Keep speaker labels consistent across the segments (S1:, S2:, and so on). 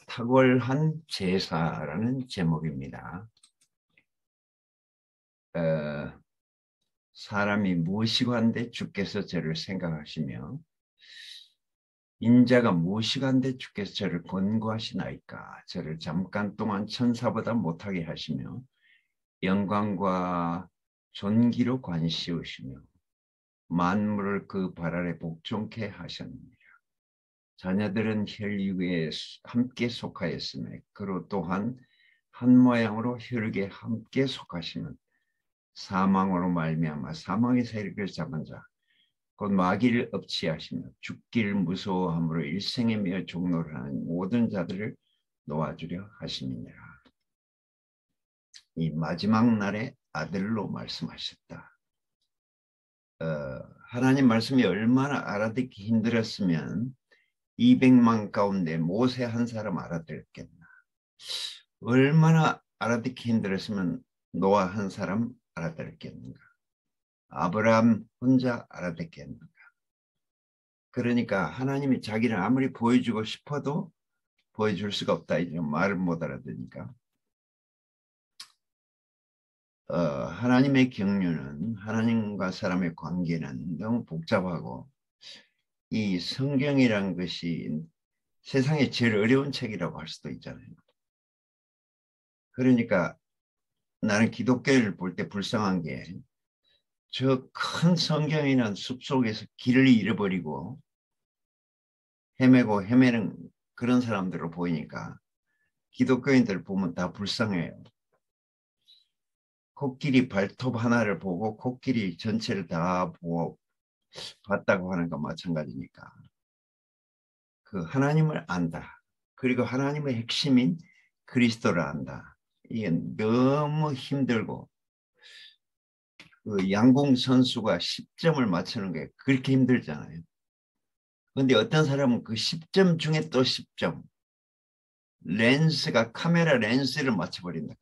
S1: 탁월한 제사라는 제목입니다. 사람이 무엇이건데 주께서 저를 생각하시며 인자가 무엇이건데 주께서 저를 권고하시나이까. 저를 잠깐 동안 천사보다 못하게 하시며 영광과 존귀로 관시우시며 만물을 그 발 아래 복종케 하셨느니라. 자녀들은 혈육에 함께 속하였으며 그로 또한 한 모양으로 혈육에 함께 속하시면 사망으로 말미암아 사망의 세력을 잡은 자 곧 마귀를 업치하시며 죽기를 무서워함으로 일생에 매어 종노를 하는 모든 자들을 놓아주려 하심이니라. 이 마지막 날에 아들로 말씀하셨다. 하나님 말씀이 얼마나 알아듣기 힘들었으면 200만 가운데 모세 한 사람 알아들었겠나. 얼마나 알아듣기 힘들었으면 노아 한 사람 알아들었겠는가. 아브라함 혼자 알아듣겠는가. 그러니까 하나님이 자기를 아무리 보여주고 싶어도 보여줄 수가 없다. 이제 말을 못 알아듣으니까. 하나님의 경륜은, 하나님과 사람의 관계는 너무 복잡하고 이 성경이란 것이 세상에 제일 어려운 책이라고 할 수도 있잖아요. 그러니까 나는 기독교를 볼 때 불쌍한 게 저 큰 성경이란 숲속에서 길을 잃어버리고 헤매는 그런 사람들을 보이니까 기독교인들 보면 다 불쌍해요. 코끼리 발톱 하나를 보고 코끼리 전체를 다 보고 봤다고 하는 것 마찬가지니까. 그 하나님을 안다. 그리고 하나님의 핵심인 그리스도를 안다. 이게 너무 힘들고 그 양궁 선수가 10점을 맞추는 게 그렇게 힘들잖아요. 그런데 어떤 사람은 그 10점 중에 또 10점. 카메라 렌스를 맞춰버린다.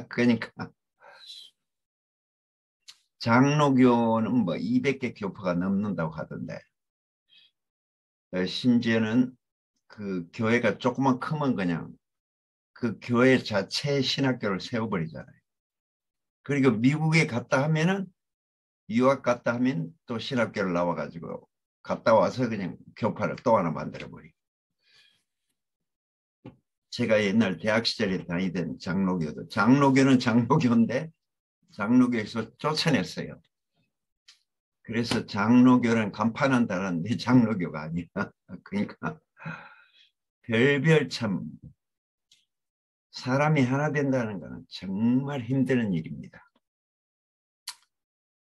S1: 그러니까 장로교는 뭐 200개 교파가 넘는다고 하던데 심지어는 그 교회가 조금만 크면 그냥 그 교회 자체의 신학교를 세워버리잖아요. 그리고 미국에 갔다 하면은 유학 갔다 하면 또 신학교를 나와가지고 갔다 와서 그냥 교파를 또 하나 만들어버리고. 제가 옛날 대학 시절에 다니던 장로교는 장로교인데 장로교에서 쫓아냈어요. 그래서 장로교는 간판한다는데 장로교가 아니야. 그러니까 별별 참 사람이 하나 된다는 것은 정말 힘든 일입니다.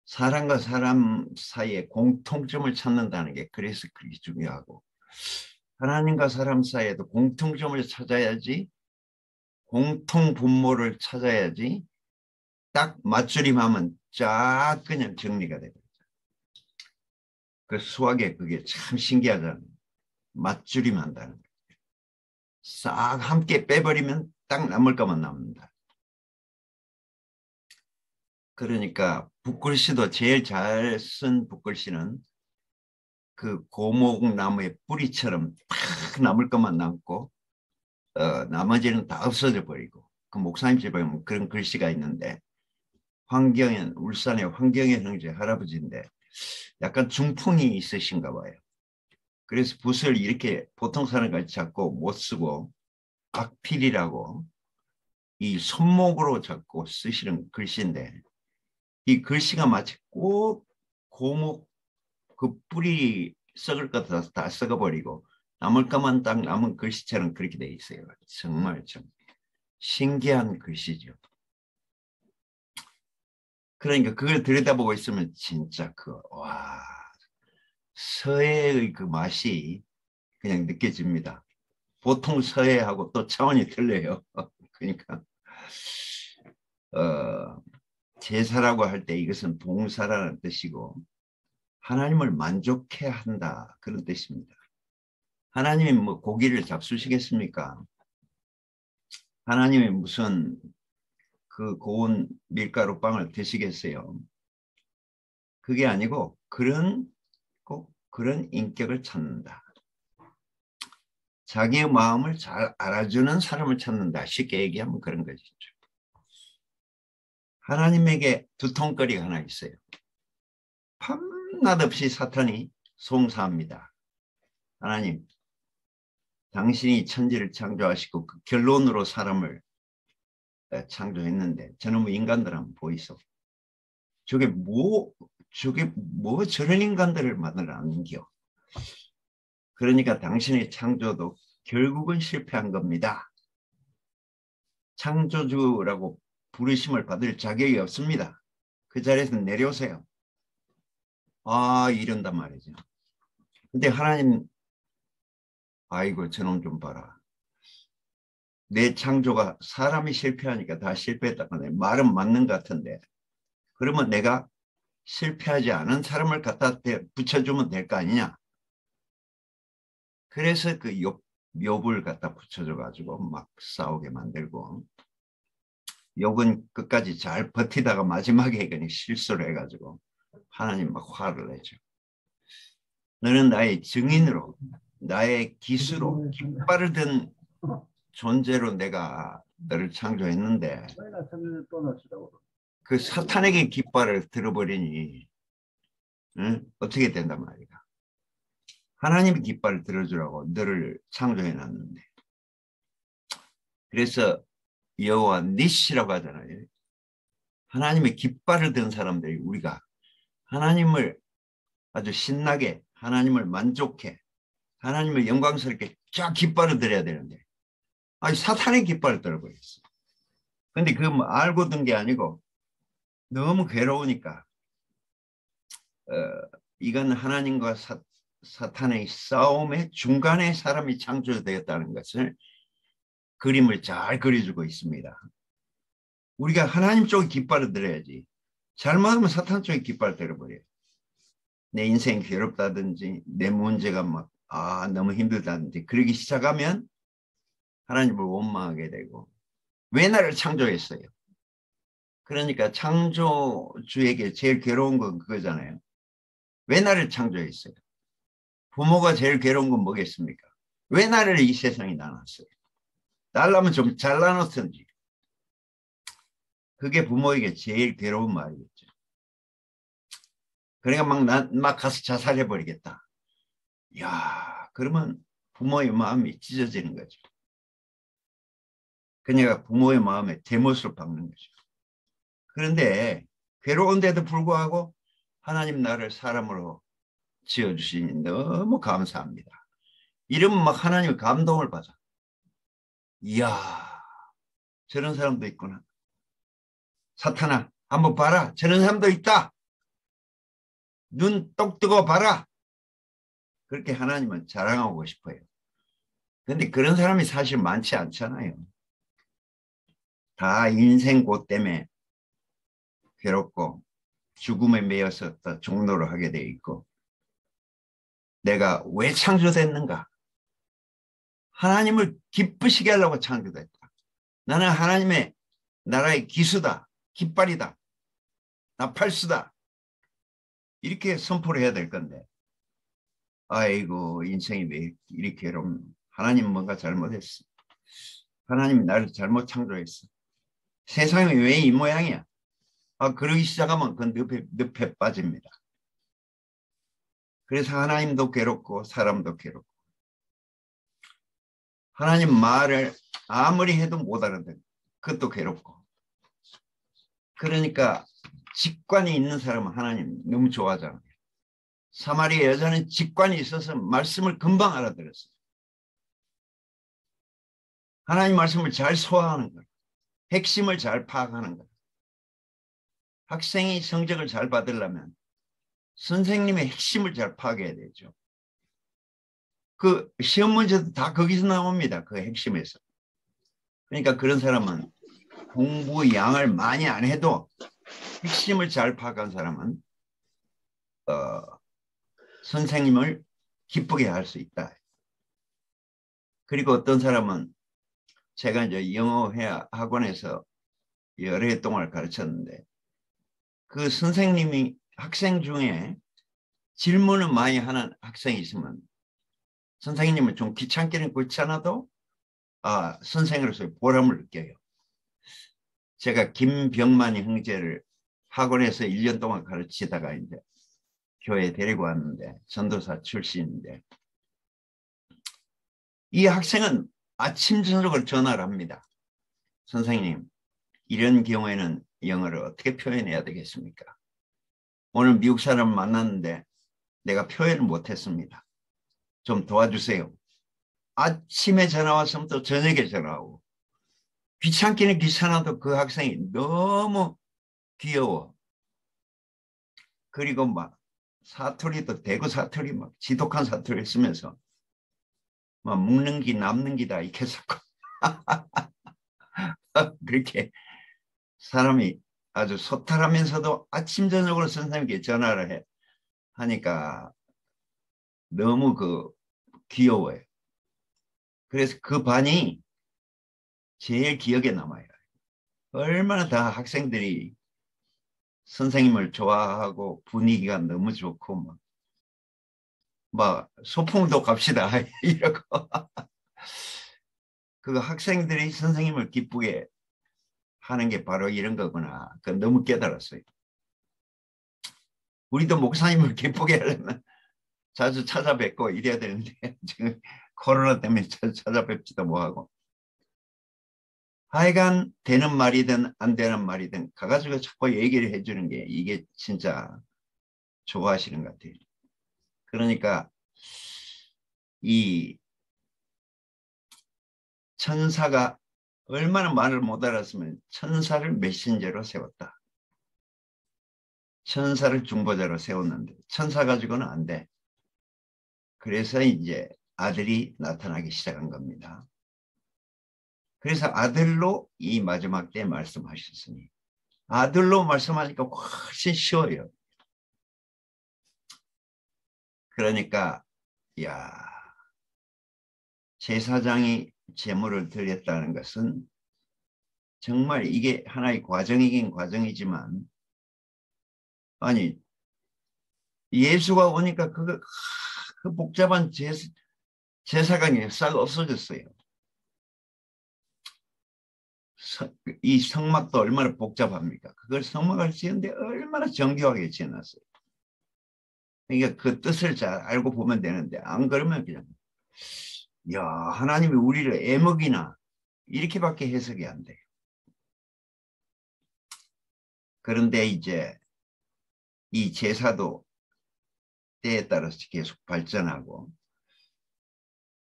S1: 사람과 사람 사이에 공통점을 찾는다는 게 그래서 그렇게 중요하고 하나님과 사람 사이에도 공통점을 찾아야지 공통 분모를 찾아야지 딱 맞추림하면 쫙 그냥 정리가 되죠. 그 수학에 그게 참 신기하잖아요. 맞추림 한다는 거. 싹 함께 빼버리면 딱 남을 것만 남는다. 그러니까 붓글씨도 제일 잘 쓴 붓글씨는 그 고목나무의 뿌리처럼 딱 남을 것만 남고 나머지는 다 없어져 버리고 그 목사님 집에 보면 그런 글씨가 있는데 울산의 황경현 형제 할아버지인데 약간 중풍이 있으신가 봐요. 그래서 붓을 이렇게 보통 사람같이 잡고 못 쓰고 악필이라고 이 손목으로 잡고 쓰시는 글씨인데 이 글씨가 마치 꼭 고목 그 뿌리 썩을 것 다 썩어버리고 남을 것만 딱 남은 글씨처럼 그렇게 돼 있어요. 정말 좀 신기한 글씨죠. 그러니까 그걸 들여다보고 있으면 진짜 서해의 그 맛이 그냥 느껴집니다. 보통 서해하고 또 차원이 틀려요. 그러니까 제사라고 할 때 이것은 봉사라는 뜻이고 하나님을 만족해 한다 그런 뜻입니다. 하나님이 뭐 고기를 잡수시겠습니까? 하나님이 무슨 그 고운 밀가루 빵을 드시겠어요? 그게 아니고 꼭 그런 인격을 찾는다. 자기의 마음을 잘 알아주는 사람을 찾는다. 쉽게 얘기하면 그런 것이죠. 하나님에게 두통거리가 하나 있어요. 밤낮 없이 사탄이 송사합니다. 하나님, 당신이 천지를 창조하시고 그 결론으로 사람을 창조했는데 저놈의 인간들 한번 보이소. 저게 뭐 저런 인간들을 만들어낸겨. 그러니까 당신의 창조도 결국은 실패한 겁니다. 창조주라고 부르심을 받을 자격이 없습니다. 그 자리에서 내려오세요. 아, 이런단 말이죠. 근데 하나님, 아이고 저놈 좀 봐라. 내 창조가 사람이 실패하니까 다 실패했다고 말은 맞는 것 같은데, 그러면 내가 실패하지 않은 사람을 갖다 붙여주면 될 거 아니냐. 그래서 그 욥을 갖다 붙여줘가지고 막 싸우게 만들고, 욥은 끝까지 잘 버티다가 마지막에 그냥 실수를 해가지고 하나님 막 화를 내죠. 너는 나의 증인으로, 나의 기수로, 깃발을 든 존재로 내가 너를 창조했는데 그 사탄에게 깃발을 들어버리니 응? 어떻게 된단 말이야. 하나님이 깃발을 들어주라고 너를 창조해놨는데. 그래서 여호와 니시라고 하잖아요. 하나님의 깃발을 든 사람들이 우리가 하나님을 아주 신나게, 하나님을 만족해, 하나님을 영광스럽게 쫙 깃발을 들어야 되는데, 아니 사탄의 깃발을 들어버렸어. 근데 그 뭐 알고 든 게 아니고 너무 괴로우니까 이건 하나님과 사탄의 싸움의 중간에 사람이 창조되었다는 것을 그림을 잘 그려주고 있습니다. 우리가 하나님 쪽에 깃발을 들어야지. 잘못하면 사탄 쪽에 깃발을 들어버려요. 내 인생이 괴롭다든지 내 문제가 막 너무 힘들다든지 그러기 시작하면 하나님을 원망하게 되고, 왜 나를 창조했어요? 그러니까 창조주에게 제일 괴로운 건 그거잖아요. 왜 나를 창조했어요? 부모가 제일 괴로운 건 뭐겠습니까? 왜 나를 이 세상에 낳았어요? 낳으려면 좀 잘라놓든지. 그게 부모에게 제일 괴로운 말이겠죠. 그러니까 막 가서 자살해버리겠다. 야, 그러면 부모의 마음이 찢어지는 거죠. 그러니까 부모의 마음에 대못을 박는 거죠. 그런데 괴로운데도 불구하고 하나님 나를 사람으로 지어주시니 너무 감사합니다. 이러면 막 하나님의 감동을 받아. 이야, 저런 사람도 있구나. 사탄아, 한번 봐라. 저런 사람도 있다. 눈 똑 뜨고 봐라. 그렇게 하나님은 자랑하고 싶어요. 근데 그런 사람이 사실 많지 않잖아요. 다 인생 고 때문에 괴롭고 죽음에 매여서 종로를 하게 돼 있고, 내가 왜 창조됐는가? 하나님을 기쁘시게 하려고 창조됐다. 나는 하나님의 나라의 기수다. 깃발이다. 나팔수다. 이렇게 선포를 해야 될 건데, 아이고 인생이 왜 이렇게 괴로운, 하나님 뭔가 잘못했어. 하나님이 나를 잘못 창조했어. 세상이 왜 이 모양이야? 그러기 시작하면 그 늪에 빠집니다. 그래서 하나님도 괴롭고 사람도 괴롭고, 하나님 말을 아무리 해도 못 알아듣고 그것도 괴롭고. 그러니까 직관이 있는 사람은 하나님 너무 좋아하잖아요. 사마리아 여자는 직관이 있어서 말씀을 금방 알아들었어요. 하나님 말씀을 잘 소화하는 거예요. 핵심을 잘 파악하는 거예요. 학생이 성적을 잘 받으려면 선생님의 핵심을 잘 파악해야 되죠. 그 시험 문제도 다 거기서 나옵니다. 그 핵심에서. 그러니까 그런 사람은 공부 양을 많이 안 해도 핵심을 잘 파악한 사람은 선생님을 기쁘게 할 수 있다. 그리고 어떤 사람은, 제가 이제 영어 학원에서 여러 해 동안 가르쳤는데, 그 선생님이 학생 중에 질문을 많이 하는 학생이 있으면 선생님은 좀 귀찮기는 그렇잖아도 선생으로서의 보람을 느껴요. 제가 김병만 형제를 학원에서 1년 동안 가르치다가 이제 교회에 데리고 왔는데, 전도사 출신인데, 이 학생은 아침 저녁으로 전화를 합니다. 선생님, 이런 경우에는 영어를 어떻게 표현해야 되겠습니까? 오늘 미국 사람을 만났는데 내가 표현을 못했습니다. 좀 도와주세요. 아침에 전화 왔으면 또 저녁에 전화하고, 귀찮기는 귀찮아도 그 학생이 너무 귀여워. 그리고 막 사투리도 대구 사투리, 막 지독한 사투리 쓰면서 막 묵는 기 남는 기다 이렇게 썼고 그렇게 사람이 아주 소탈하면서도 아침 저녁으로 선생님께 전화를 하니까 너무 귀여워요. 그래서 그 반이 제일 기억에 남아요. 얼마나 다 학생들이 선생님을 좋아하고 분위기가 너무 좋고 막 소풍도 갑시다 이러고 그 학생들이 선생님을 기쁘게 하는 게 바로 이런 거구나. 너무 깨달았어요. 우리도 목사님을 기쁘게 하려면 자주 찾아뵙고 이래야 되는데 지금 코로나 때문에 자주 찾아뵙지도 못하고, 하여간 되는 말이든 안 되는 말이든 가가지고 자꾸 얘기를 해주는 게 이게 진짜 좋아하시는 것 같아요. 그러니까 이 천사가 얼마나 말을 못 알았으면 천사를 메신저로 세웠다. 천사를 중보자로 세웠는데 천사 가지고는 안 돼. 그래서 이제 아들이 나타나기 시작한 겁니다. 그래서 아들로 이 마지막 때 말씀하셨으니, 아들로 말씀하니까 훨씬 쉬워요. 그러니까 야, 제사장이 제물을 드렸다는 것은 정말 이게 하나의 과정이긴 과정이지만, 아니 예수가 오니까 그 복잡한 제사관이 싹 없어졌어요. 이 성막도 얼마나 복잡합니까? 그걸 성막을 지었는데 얼마나 정교하게 지어놨어요. 그러니까 그 뜻을 잘 알고 보면 되는데, 안 그러면 그냥 야, 하나님이 우리를 애먹이나 이렇게밖에 해석이 안 돼요. 그런데 이제 이 제사도 때에 따라서 계속 발전하고,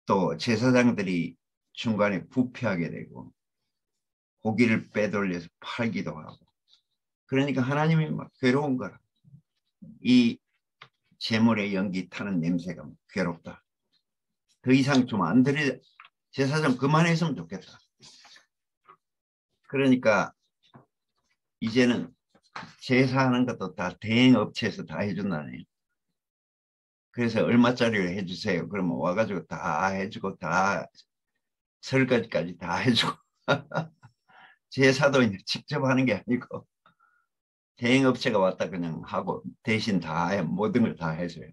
S1: 또 제사장들이 중간에 부패하게 되고 고기를 빼돌려서 팔기도 하고, 그러니까 하나님이 막 괴로운 거라. 이 제물의 연기 타는 냄새가 괴롭다. 더 이상 좀 안 들여, 제사 좀 그만했으면 좋겠다. 그러니까 이제는 제사하는 것도 다 대행업체에서 다 해준다네요. 그래서 얼마짜리를 해주세요. 그러면 와가지고 다 해주고, 다 설거지까지 다 해주고 제사도 이제 직접 하는 게 아니고 대행업체가 왔다 그냥 하고 대신 다 모든 걸 다 해줘요.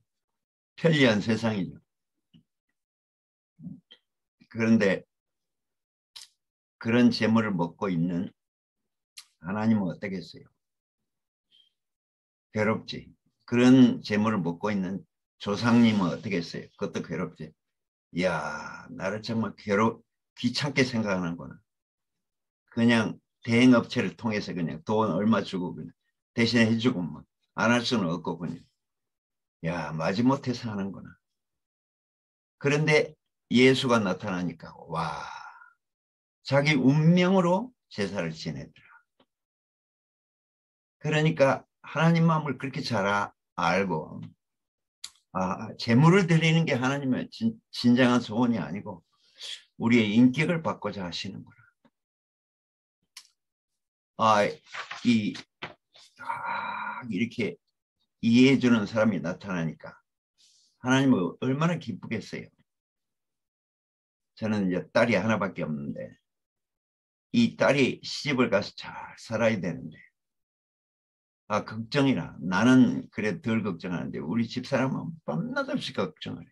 S1: 편리한 세상이죠. 그런데 그런 재물을 먹고 있는 하나님은 어떻겠어요? 괴롭지. 그런 재물을 먹고 있는 조상님은 어떻겠어요? 그것도 괴롭지. 이야, 나를 정말 귀찮게 생각하는구나. 그냥 대행업체를 통해서 그냥 돈 얼마 주고 그냥 대신 해주고 뭐 안 할 수는 없고 그냥. 야, 마지못해서 하는구나. 그런데 예수가 나타나니까 와, 자기 운명으로 제사를 지내더라. 그러니까 하나님 마음을 그렇게 잘 알고, 재물을 드리는 게 하나님의 진정한 소원이 아니고 우리의 인격을 바꾸자 하시는구나. 이렇게 이해해 주는 사람이 나타나니까 하나님은 얼마나 기쁘겠어요. 저는 이제 딸이 하나밖에 없는데 이 딸이 시집을 가서 잘 살아야 되는데, 걱정이라. 나는 그래 덜 걱정하는데 우리 집사람은 밤낮없이 걱정을 해.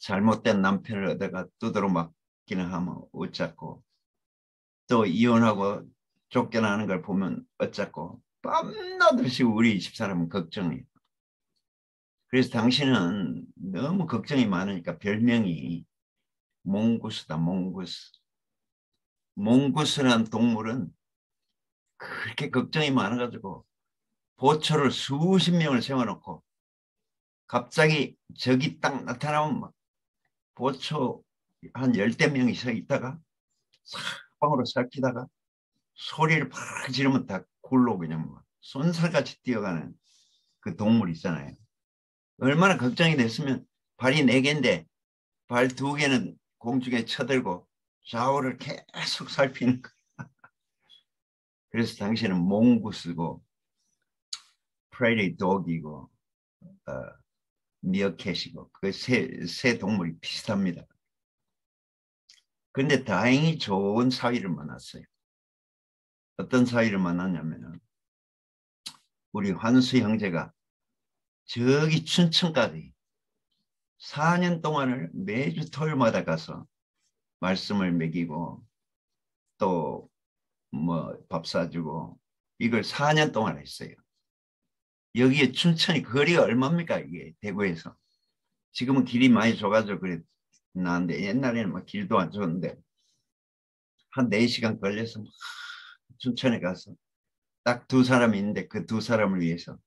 S1: 잘못된 남편을 얻어가 두드러 맞기는 하면 어쩌고, 또 이혼하고 쫓겨나는 걸 보면 어쩌고, 밤낮없이 우리 집사람은 걱정해요. 그래서 당신은 너무 걱정이 많으니까 별명이 몽구스다, 몽구스. 몽구스라는 동물은 그렇게 걱정이 많아가지고 보초를 수십 명을 세워놓고 갑자기 적이 딱 나타나면 막 보초 한 10대 명이 서 있다가 사방으로 살피다가 소리를 팍 지르면 다 굴로 그냥 막 쏜살같이 뛰어가는 그 동물 있잖아요. 얼마나 걱정이 됐으면 발이 4개인데 발 2개는 공중에 쳐들고 좌우를 계속 살피는 거예요. 그래서 당신은 몽구스고 프레리 독이고 미어캣이고 그 세 동물이 비슷합니다. 그런데 다행히 좋은 사위를 만났어요. 어떤 사위를 만났냐면 우리 환수 형제가 저기 춘천까지 4년 동안을 매주 토요일마다 가서 말씀을 먹이고 또 뭐 밥 사주고 이걸 4년 동안 했어요. 여기에 춘천이 거리가 얼마입니까? 이게 대구에서. 지금은 길이 많이 좋아져 그래 나는데 옛날에는 막 길도 안 좋은데 한 4시간 걸려서 막 춘천에 가서 딱 2사람이 있는데 그 2사람을 위해서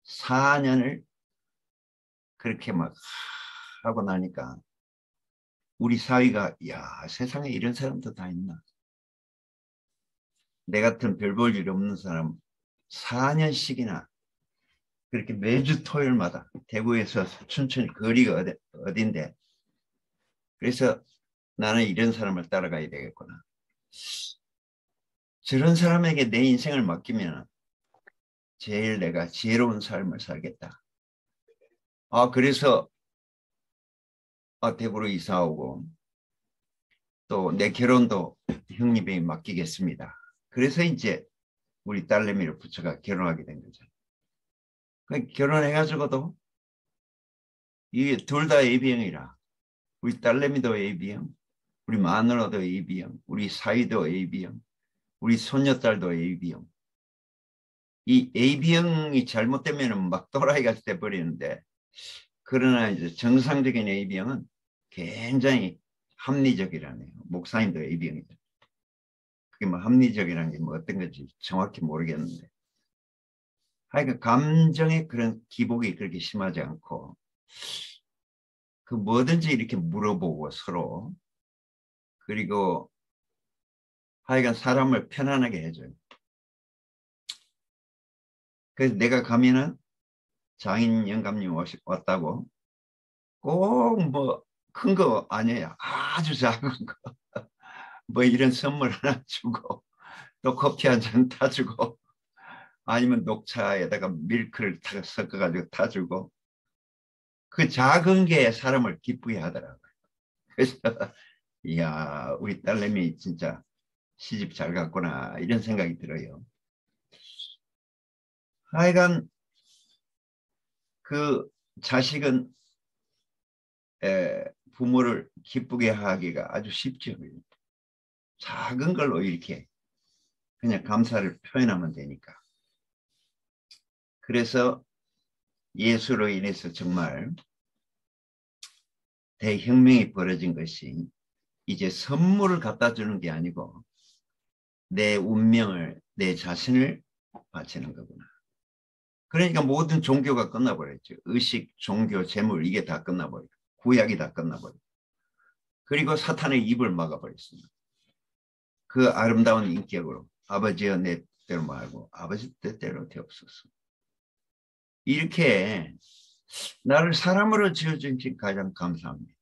S1: 4년을 그렇게 막 하고 나니까 우리 사위가 야 세상에 이런 사람도 다 있나. 내 같은 별 볼 일 없는 사람 4년씩이나 그렇게 매주 토요일마다 대구에서 춘천이 거리가 어딘데 그래서 나는 이런 사람을 따라가야 되겠구나. 저런 사람에게 내 인생을 맡기면 제일 내가 지혜로운 삶을 살겠다. 그래서 대구로 이사 오고 또 내 결혼도 형님에게 맡기겠습니다. 그래서 이제 우리 딸내미를 부처가 결혼하게 된 거죠. 결혼해가지고도 이게 둘 다 AB형이라 우리 딸내미도 AB형, 우리 마누라도 AB형, 우리 사위도 AB형, 우리 손녀딸도 AB형. 이 AB형이 잘못되면 막 또라이가 돼버리는데 그러나 이제 정상적인 AB형은 굉장히 합리적이라네요. 목사님도 AB형이죠. 그게 뭐 합리적이라는 게 뭐 어떤 건지 정확히 모르겠는데 하여간 감정의 그런 기복이 그렇게 심하지 않고 그 뭐든지 이렇게 물어보고 서로 그리고 하여간 사람을 편안하게 해줘요. 그래서 내가 가면은 장인 영감님 왔다고 꼭 뭐 큰 거 아니에요. 아주 작은 거. 뭐 이런 선물 하나 주고 또 커피 한 잔 타주고 아니면 녹차에다가 밀크를 섞어가지고 타주고 그 작은 게 사람을 기쁘게 하더라고요. 그래서 이야 우리 딸내미 진짜 시집 잘 갔구나 이런 생각이 들어요. 하여간 그 자식은 부모를 기쁘게 하기가 아주 쉽죠. 작은 걸로 이렇게 그냥 감사를 표현하면 되니까. 그래서 예수로 인해서 정말 대혁명이 벌어진 것이 이제 선물을 갖다 주는 게 아니고 내 운명을 내 자신을 바치는 거구나. 그러니까 모든 종교가 끝나버렸죠. 의식, 종교, 재물 이게 다 끝나버리고 구약이 다 끝나버리고 그리고 사탄의 입을 막아버렸습니다. 그 아름다운 인격으로 아버지여 내 뜻대로 말고 아버지 뜻대로 되옵소서. 이렇게 나를 사람으로 지어준 지 가장 감사합니다.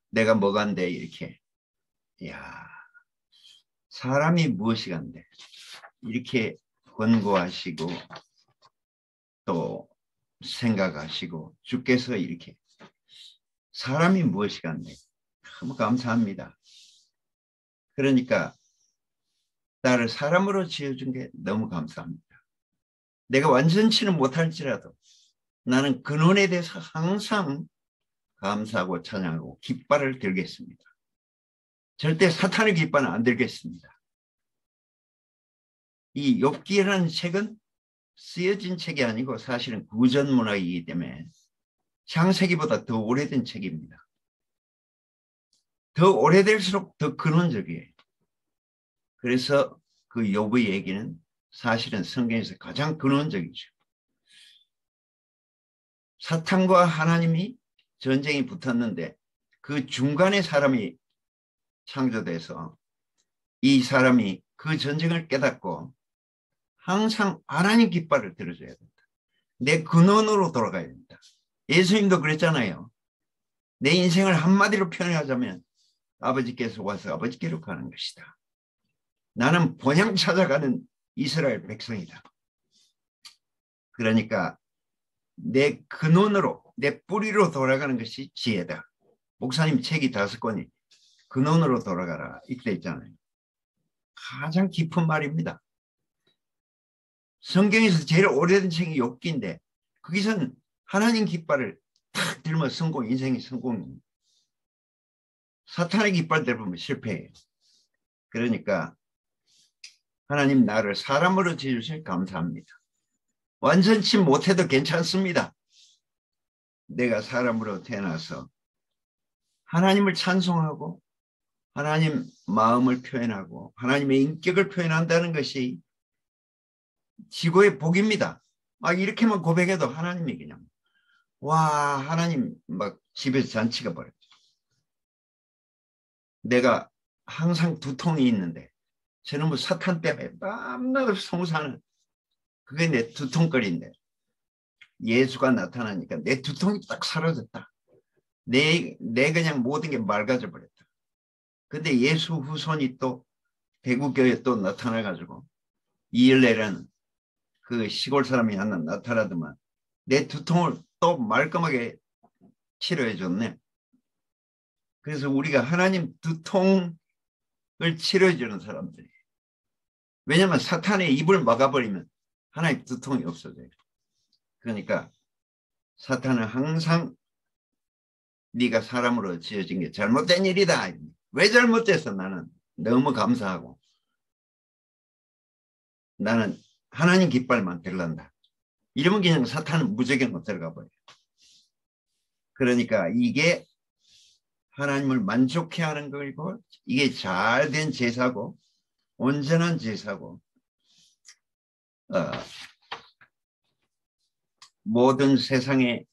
S1: 내가 뭐간데 이렇게 야 사람이 무엇이 간데 이렇게 권고하시고 또 생각하시고 주께서 이렇게 사람이 무엇이 간데 너무 감사합니다. 그러니까 나를 사람으로 지어준 게 너무 감사합니다. 내가 완전치는 못할지라도 나는 근원에 대해서 항상 감사하고 찬양하고 깃발을 들겠습니다. 절대 사탄의 깃발은 안 들겠습니다. 이 욥기라는 책은 쓰여진 책이 아니고 사실은 구전문학이기 때문에 창세기보다 더 오래된 책입니다. 더 오래될수록 더 근원적이에요. 그래서 그 욥의 얘기는 사실은 성경에서 가장 근원적이죠. 사탄과 하나님이 전쟁이 붙었는데 그 중간에 사람이 창조돼서 이 사람이 그 전쟁을 깨닫고 항상 하나님 깃발을 들어줘야 된다. 내 근원으로 돌아가야 된다. 예수님도 그랬잖아요. 내 인생을 한마디로 표현하자면 아버지께서 와서 아버지께로 가는 것이다. 나는 본향 찾아가는 이스라엘 백성이다. 그러니까 내 근원으로, 내 뿌리로 돌아가는 것이 지혜다. 목사님 책이 5권이 근원으로 돌아가라 이렇게 있잖아요. 가장 깊은 말입니다. 성경에서 제일 오래된 책이 욥기인데 거기서는 하나님 깃발을 탁 들면 성공, 인생이 성공입니다. 사탄의 깃발 들면 실패해요. 그러니까 하나님 나를 사람으로 지으실 감사합니다. 완전치 못해도 괜찮습니다. 내가 사람으로 태어나서 하나님을 찬송하고 하나님 마음을 표현하고 하나님의 인격을 표현한다는 것이 지고의 복입니다. 막 이렇게만 고백해도 하나님이 그냥 와 하나님 막 집에서 잔치가 벌어져. 내가 항상 두통이 있는데 저는 뭐 사탄 때문에 밤낮 송사는 그게 내 두통거리인데 예수가 나타나니까 내 두통이 딱 사라졌다. 내 그냥 모든 게 맑아져 버렸다. 근데 예수 후손이 또 대구교회에 또 나타나가지고 이을레라는 그 시골 사람이 하나 나타나더만 내 두통을 또 말끔하게 치료해 줬네. 그래서 우리가 하나님 두통을 치료해 주는 사람들이. 왜냐하면 사탄의 입을 막아버리면 하나님 두통이 없어져요. 그러니까 사탄은 항상 네가 사람으로 지어진 게 잘못된 일이다. 왜 잘못됐어? 나는 너무 감사하고 나는 하나님 깃발만 들란다. 이러면 그냥 사탄은 무적으로 들어가 버려요. 그러니까 이게 하나님을 만족해 하는 거고 이게 잘된 제사고 온전한 제사고 모든 세상의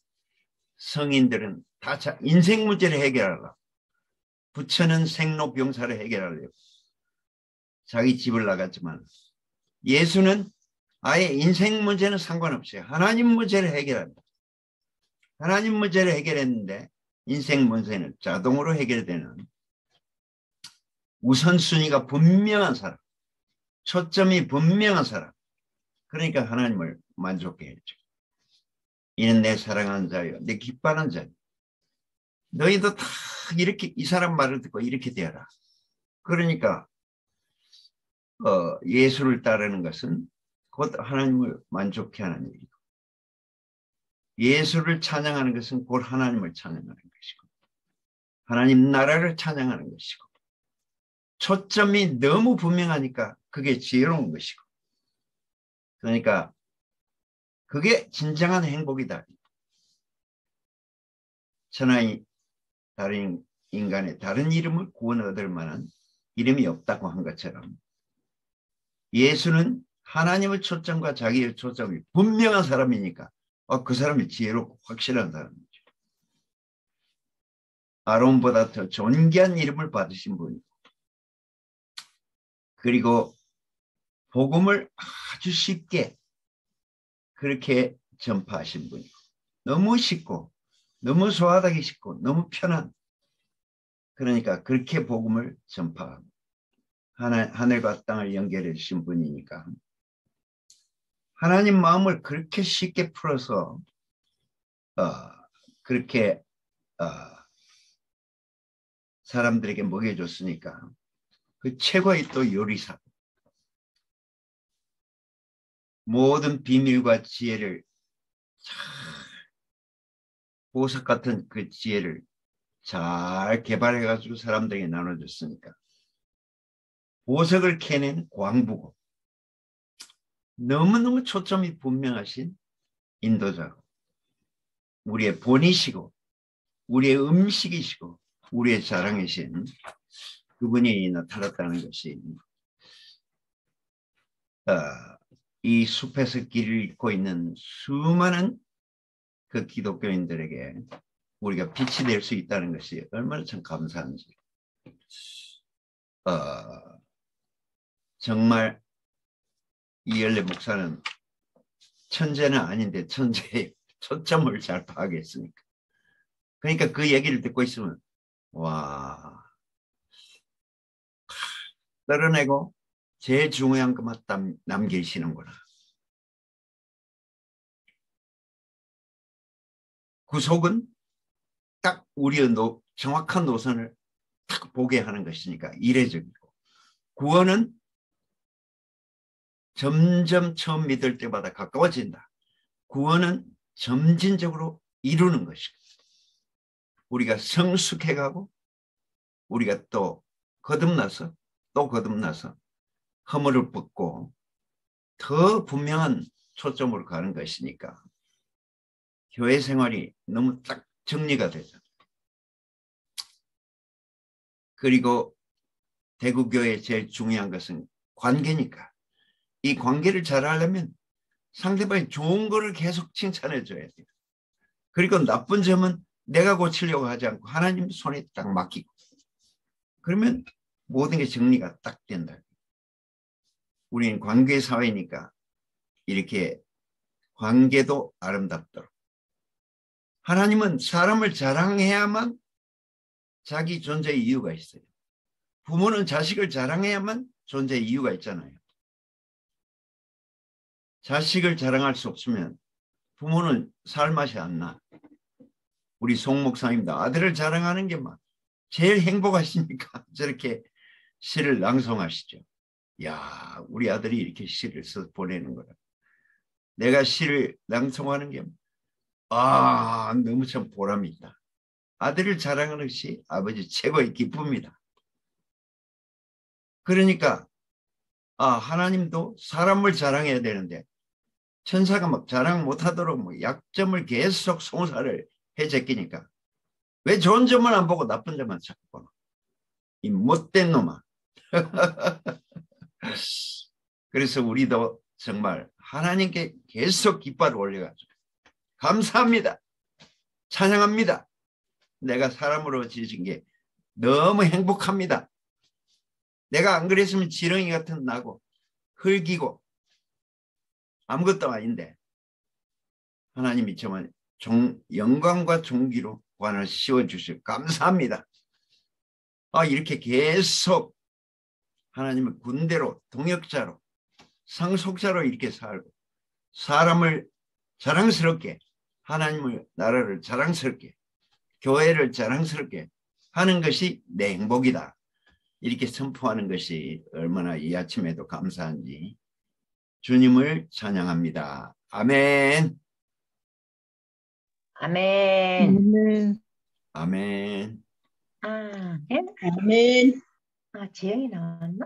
S1: 성인들은 다 인생 문제를 해결하려고 부처는 생로병사를 해결하려고 자기 집을 나갔지만 예수는 아예 인생 문제는 상관없어요. 하나님 문제를 해결한다. 하나님 문제를 해결했는데 인생 문제는 자동으로 해결되는 우선순위가 분명한 사람, 초점이 분명한 사람. 그러니까 하나님을 만족해 했죠. 이는 내 사랑하는 자요, 내 기뻐하는 자요. 너희도 다 이렇게 이 사람 말을 듣고 이렇게 되어라. 그러니까 예수를 따르는 것은 곧 하나님을 만족해 하는 일이고 예수를 찬양하는 것은 곧 하나님을 찬양하는 것이고 하나님 나라를 찬양하는 것이고 초점이 너무 분명하니까 그게 지혜로운 것이고 그러니까 그게 진정한 행복이다. 천하의 다른 인간의 다른 이름을 구원 얻을 만한 이름이 없다고 한 것처럼 예수는 하나님의 초점과 자기의 초점이 분명한 사람이니까 그 사람이 지혜롭고 확실한 사람이죠. 아론보다 더 존귀한 이름을 받으신 분이고 그리고 복음을 아주 쉽게 그렇게 전파하신 분이고 너무 쉽고 너무 소화하기 쉽고 너무 편한 그러니까 그렇게 복음을 전파하고 하늘과 땅을 연결해 주신 분이니까 하나님 마음을 그렇게 쉽게 풀어서 그렇게 사람들에게 먹여줬으니까 그 최고의 또 요리사 모든 비밀과 지혜를 잘 보석 같은 그 지혜를 잘 개발해가지고 사람들에게 나눠줬으니까 보석을 캐낸 광부고 너무너무 초점이 분명하신 인도자고 우리의 본이시고 우리의 음식이시고 우리의 자랑이신 그분이 나타났다는 것이 이 숲에서 길을 잃고 있는 수많은 그 기독교인들에게 우리가 빛이 될 수 있다는 것이 얼마나 참 감사한지. 정말 이열래 목사는 천재는 아닌데 천재의 초점을 잘 파악했으니까. 그러니까 그 얘기를 듣고 있으면 와, 떨어내고 제일 중요한 것만 남기시는구나. 구속은 딱 우리의 정확한 노선을 딱 보게 하는 것이니까 이례적이고, 구원은 점점 처음 믿을 때마다 가까워진다. 구원은 점진적으로 이루는 것이고, 우리가 성숙해가고 우리가 또 거듭나서 허물을 벗고 더 분명한 초점으로 가는 것이니까 교회 생활이 너무 딱 정리가 되죠. 그리고 대구교회의 제일 중요한 것은 관계니까 이 관계를 잘 하려면 상대방이 좋은 거를 계속 칭찬해 줘야 돼요. 그리고 나쁜 점은 내가 고치려고 하지 않고 하나님 손에 딱 맡기고, 그러면 모든 게 정리가 딱 된다. 우리는 관계 사회니까 이렇게 관계도 아름답도록. 하나님은 사람을 자랑해야만 자기 존재의 이유가 있어요. 부모는 자식을 자랑해야만 존재의 이유가 있잖아요. 자식을 자랑할 수 없으면 부모는 살 맛이 안 나. 우리 송 목사님도 아들을 자랑하는 게 막 제일 행복하시니까 저렇게 시를 낭송하시죠. 야, 우리 아들이 이렇게 시를 써서 보내는 거라. 내가 시를 낭송하는 게 너무 참 보람이 있다. 아들을 자랑하는 것이 아버지 최고의 기쁨이다. 그러니까 하나님도 사람을 자랑해야 되는데 천사가 막 자랑 못하도록 뭐 약점을 계속 송사를 해 제끼니까 왜 좋은 점만 안 보고 나쁜 점만 자꾸 보나. 이 못된 놈아. 그래서 우리도 정말 하나님께 계속 깃발을 올려가지고 감사합니다. 찬양합니다. 내가 사람으로 지어진 게 너무 행복합니다. 내가 안 그랬으면 지렁이 같은 나고 흙이고 아무것도 아닌데 하나님이 정말 영광과 존귀로 관을 씌워주시고 감사합니다. 이렇게 계속 하나님의 군대로 동역자로 상속자로 이렇게 살고 사람을 자랑스럽게 하나님의 나라를 자랑스럽게 교회를 자랑스럽게 하는 것이 내 행복이다. 이렇게 선포하는 것이 얼마나 이 아침에도 감사한지 주님을 찬양합니다. 아멘.
S2: 아멘.
S1: 아멘.
S2: 아멘.
S3: 아멘.
S2: 지영이 나왔나?